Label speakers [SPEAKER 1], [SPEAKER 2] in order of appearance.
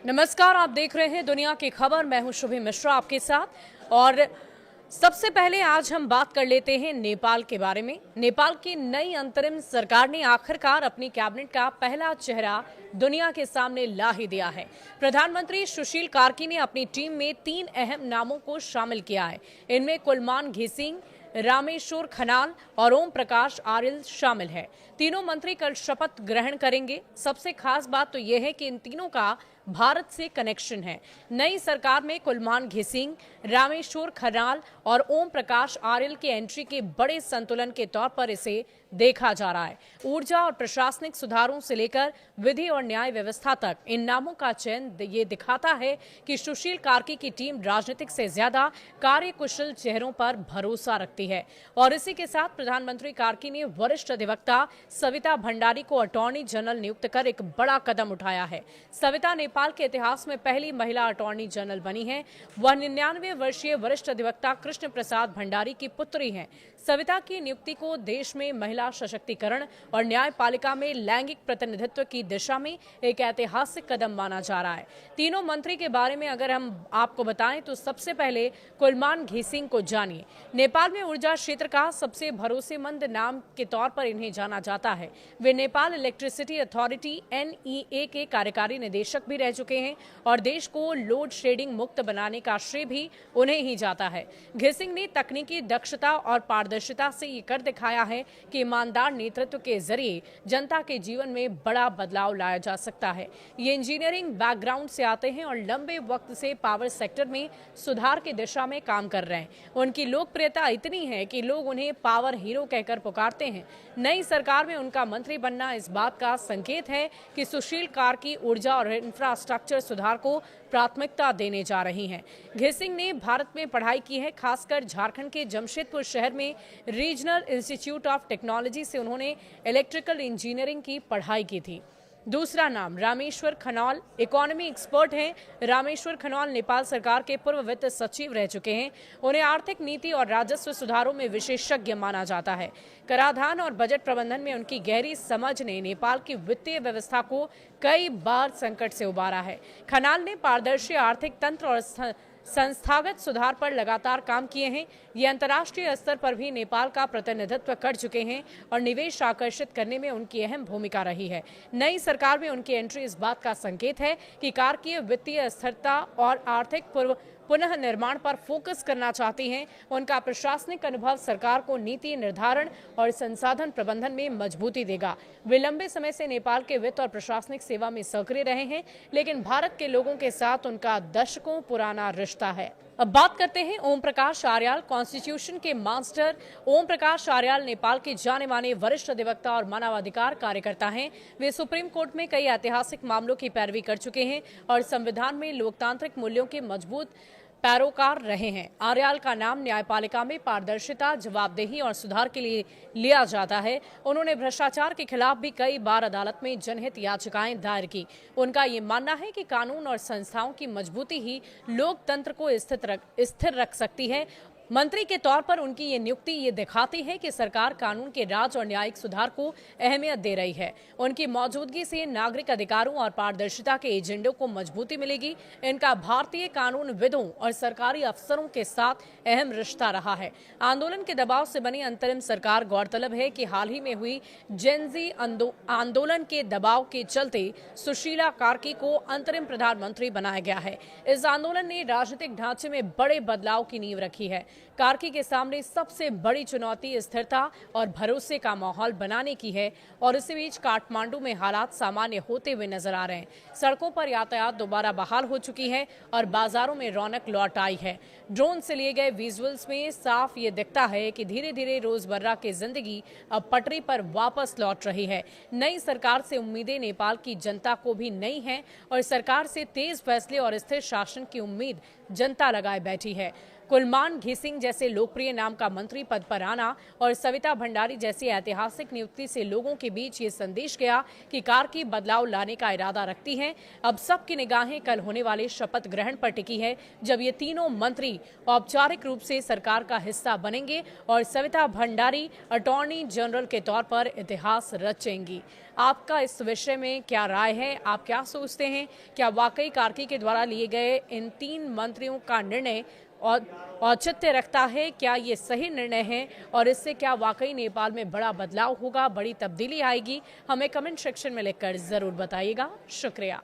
[SPEAKER 1] नमस्कार, आप देख रहे हैं दुनिया की खबर। मैं हूं शुभी मिश्रा आपके साथ। और सबसे पहले आज हम बात कर लेते हैं नेपाल के बारे में। नेपाल की नई अंतरिम सरकार ने आखिरकार अपनी कैबिनेट का पहला चेहरा दुनिया के सामने ला ही दिया है। प्रधानमंत्री सुशील कार्की ने अपनी टीम में 3 अहम नामों को शामिल किया है। इनमें कुलमान घिसिंग, रामेश्वर खनाल और ओम प्रकाश आर्यल शामिल है। तीनों मंत्री कल शपथ ग्रहण करेंगे। सबसे खास बात तो यह है कि इन तीनों का भारत से कनेक्शन है। नई सरकार में कुलमान घिसिंग, रामेश्वर खनाल और ओम प्रकाश आर्यल की एंट्री के बड़े संतुलन के तौर पर इसे देखा जा रहा है। ऊर्जा और प्रशासनिक सुधारों से लेकर विधि और न्याय व्यवस्था तक इन नामों का चयन ये दिखाता है कि सुशील कार्की की टीम राजनीतिक से ज्यादा कार्यकुशल चेहरों पर भरोसा रखती है। और इसी के साथ प्रधानमंत्री कार्की ने वरिष्ठ अधिवक्ता सविता भंडारी को अटॉर्नी जनरल नियुक्त कर एक बड़ा कदम उठाया है। सविता नेपाल के इतिहास में पहली महिला अटॉर्नी जनरल बनी है। वह 99 वर्षीय वरिष्ठ अधिवक्ता कृष्ण प्रसाद भंडारी की पुत्री हैं। सविता की नियुक्ति को देश में महिला सशक्तिकरण और न्यायपालिका में लैंगिक प्रतिनिधित्व की दिशा में एक ऐतिहासिक कदम माना जा रहा है। तीनों मंत्री के बारे में अगर हम आपको बताएं तो सबसे पहले कुलमान घिसिंग को जानिए। नेपाल में ऊर्जा क्षेत्र का सबसे भरोसेमंद नाम के तौर पर इन्हें जाना जाता है। वे नेपाल इलेक्ट्रिसिटी अथॉरिटी NEA के कार्यकारी निदेशक भी रह चुके हैं और देश को लोड शेडिंग मुक्त बनाने का श्रेय भी उन्हें ही जाता है। घिसिंग ने तकनीकी दक्षता और पारदर्शिता से ये कर दिखाया है कि ईमानदार नेतृत्व के जरिए जनता के जीवन में बड़ा बदलाव लाया जा सकता है। ये इंजीनियरिंग बैकग्राउंड से आते हैं और लंबे वक्त से पावर सेक्टर में सुधार की दिशा में काम कर रहे हैं। उनकी लोकप्रियता इतनी है कि लोग उन्हें पावर हीरो कहकर पुकारते हैं। नई सरकार में उनका मंत्री बनना इस बात का संकेत है कि सुशील कार्की ऊर्जा और इंफ्रास्ट्रक्चर सुधार को प्राथमिकता देने जा रही हैं। घिसिंग ने भारत में पढ़ाई की है। खासकर झारखंड के जमशेदपुर शहर में रीजनल इंस्टीट्यूट ऑफ टेक्नोलॉजी से उन्होंने इलेक्ट्रिकल इंजीनियरिंग की पढ़ाई की थी। दूसरा नाम रामेश्वर खनाल, इकोनॉमी एक्सपर्ट हैं। रामेश्वर खनाल नेपाल सरकार के पूर्व वित्त सचिव रह चुके हैं। उन्हें आर्थिक नीति और राजस्व सुधारों में विशेषज्ञ माना जाता है। कराधान और बजट प्रबंधन में उनकी गहरी समझ ने नेपाल की वित्तीय व्यवस्था को कई बार संकट से उबारा है। खनाल ने पारदर्शी आर्थिक तंत्र और संस्थागत सुधार पर लगातार काम किए हैं। ये अंतर्राष्ट्रीय स्तर पर भी नेपाल का प्रतिनिधित्व कर चुके हैं और निवेश आकर्षित करने में उनकी अहम भूमिका रही है। नई सरकार में उनकी एंट्री इस बात का संकेत है कि कार्की वित्तीय स्थिरता और आर्थिक पुनः निर्माण पर फोकस करना चाहती हैं। उनका प्रशासनिक अनुभव सरकार को नीति निर्धारण और संसाधन प्रबंधन में मजबूती देगा। वे लंबे समय से नेपाल के वित्त और प्रशासनिक सेवा में सक्रिय रहे हैं, लेकिन भारत के लोगों के साथ उनका दशकों पुराना रिश्ता है। अब बात करते हैं ओम प्रकाश आर्याल। कॉन्स्टिट्यूशन के मास्टर ओम प्रकाश आर्याल नेपाल के जाने माने वरिष्ठ अधिवक्ता और मानवाधिकार कार्यकर्ता हैं। वे सुप्रीम कोर्ट में कई ऐतिहासिक मामलों की पैरवी कर चुके हैं और संविधान में लोकतांत्रिक मूल्यों के मजबूत पैरोकार रहे हैं। आर्याल का नाम न्यायपालिका में पारदर्शिता, जवाबदेही और सुधार के लिए लिया जाता है। उन्होंने भ्रष्टाचार के खिलाफ भी कई बार अदालत में जनहित याचिकाएं दायर की। उनका ये मानना है कि कानून और संस्थाओं की मजबूती ही लोकतंत्र को स्थिर रख सकती है। मंत्री के तौर पर उनकी ये नियुक्ति ये दिखाती है कि सरकार कानून के राज और न्यायिक सुधार को अहमियत दे रही है। उनकी मौजूदगी से नागरिक अधिकारों और पारदर्शिता के एजेंडों को मजबूती मिलेगी। इनका भारतीय कानूनविदों और सरकारी अफसरों के साथ अहम रिश्ता रहा है। आंदोलन के दबाव से बनी अंतरिम सरकार। गौरतलब है कि हाल ही में हुई जेनजी आंदोलन के दबाव के चलते सुशीला कार्की को अंतरिम प्रधानमंत्री बनाया गया है। इस आंदोलन ने राजनीतिक ढांचे में बड़े बदलाव की नींव रखी है। कार्की के सामने सबसे बड़ी चुनौती स्थिरता और भरोसे का माहौल बनाने की है और इसी बीच काठमांडू में हालात सामान्य होते हुए नजर आ रहे हैं। सड़कों पर यातायात दोबारा बहाल हो चुकी है और बाजारों में रौनक लौट आई है। ड्रोन से लिए गए विजुअल्स में साफ ये दिखता है कि धीरे धीरे रोजमर्रा की जिंदगी अब पटरी पर वापस लौट रही है। नई सरकार से उम्मीदें नेपाल की जनता को भी नई हैं और सरकार से तेज फैसले और स्थिर शासन की उम्मीद जनता लगाए बैठी है। कुलमान घिसिंग जैसे लोकप्रिय नाम का मंत्री पद पर आना और सविता भंडारी जैसी ऐतिहासिक नियुक्ति से लोगों के बीच ये संदेश गया कि कार्की बदलाव लाने का इरादा रखती हैं। अब सबकी निगाहें कल होने वाले शपथ ग्रहण पर टिकी है, जब ये तीनों मंत्री औपचारिक रूप से सरकार का हिस्सा बनेंगे और सविता भंडारी अटॉर्नी जनरल के तौर पर इतिहास रचेंगी। आपका इस विषय में क्या राय है? आप क्या सोचते हैं? क्या वाकई कार्की के द्वारा लिए गए इन 3 मंत्रियों का निर्णय और औचित्य रखता है? क्या ये सही निर्णय है और इससे क्या वाकई नेपाल में बड़ा बदलाव होगा, बड़ी तब्दीली आएगी? हमें कमेंट सेक्शन में लिखकर जरूर बताइएगा। शुक्रिया।